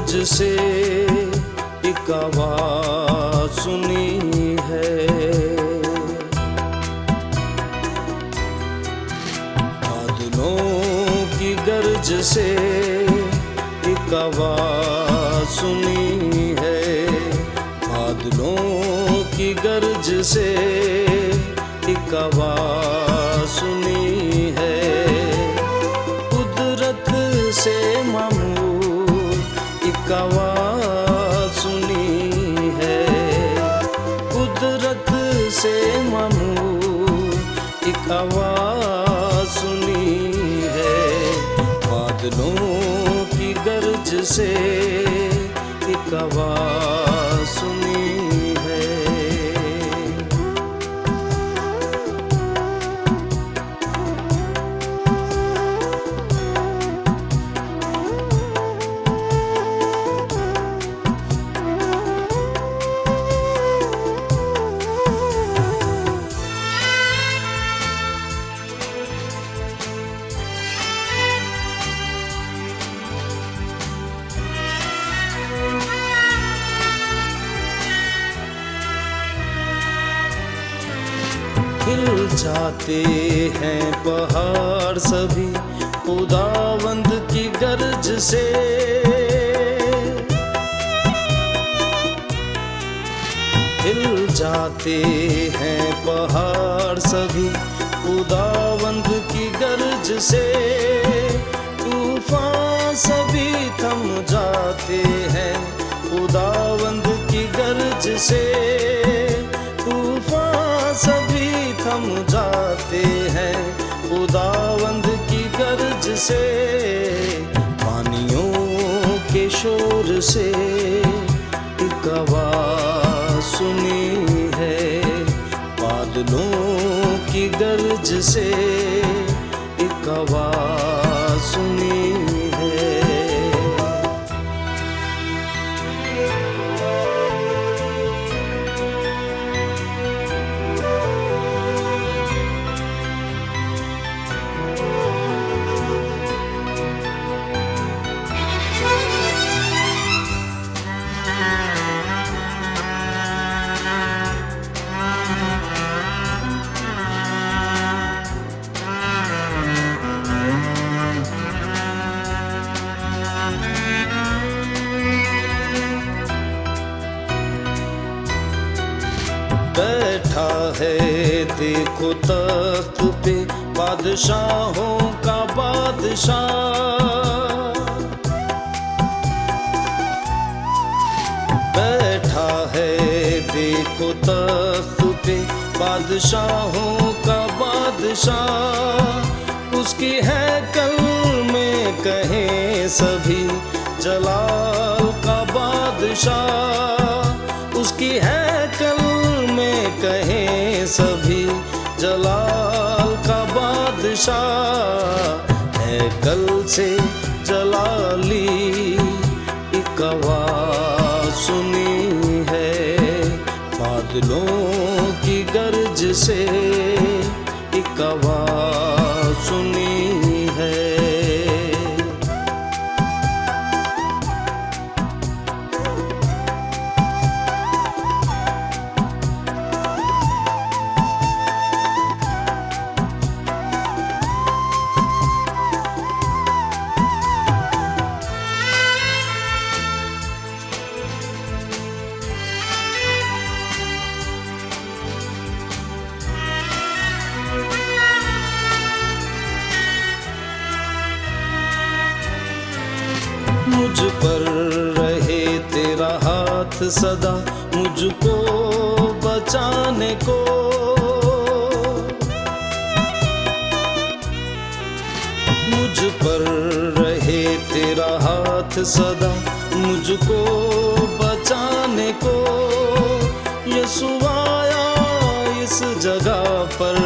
गर्ज से एक आवाज सुनी है। बादलों की गर्ज से एक आवाज सुनी है। बादलों की गर्ज से एक आवाज सुनी है। कुदरत से मामूल एक आवाज सुनी है। कुदरत से मामूल एक आवाज सुनी है। बादलों की गर्ज से एक आवाज सुनी है। हिल जाते हैं पहाड़ सभी खुदावंद की गर्ज से। हिल जाते हैं पहाड़ सभी खुदावंद की गर्ज से। तूफान सभी थम जाते हैं खुदावंद की गर्ज से। तूफान सभी थम जाते हैं खुदावंद की गर्ज से। पानियों के शोर से एक आवाज सुनी है। बादलों की गर्ज से एक आवाज सुनी है। बैठा है देखो तख्त पे बादशाहों का बादशाह। बैठा है देखो तख्त पे बादशाहों का बादशाह। उसकी हैकल में कहें सभी जलाल का बादशाह। उसकी हैकल में कहें सभी जलाल का बादशाह। हैकल से जलाली एक आवाज सुनी है। बादलों की गर्ज से एक आवाज सुनी है। मुझ पर रहे तेरा हाथ सदा मुझको बचाने को। मुझ पर रहे तेरा हाथ सदा मुझको बचाने को। यीशु आया इस जगह पर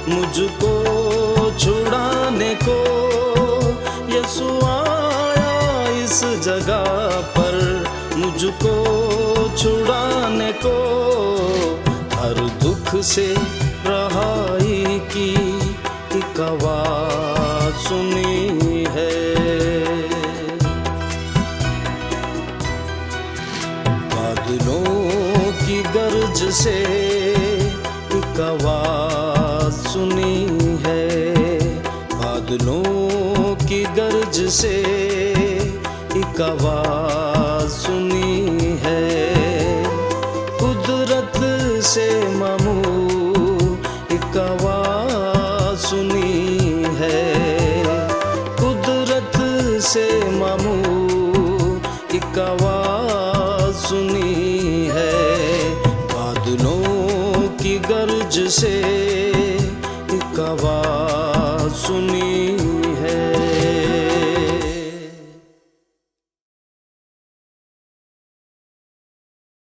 मुझको छुड़ाने को। यीशु इस जगह पर मुझको छुड़ाने को। हर दुख से रहाई की एक आवाज सुनी है। एक आवाज सुनी है, बादलों की गरज से एक आवाज सुनी है। कुदरत से मामूर एक आवाज सुनी है, कुदरत से मामूर एक आवाज सुनी है। बादलों की गरज से एक आवाज सुनी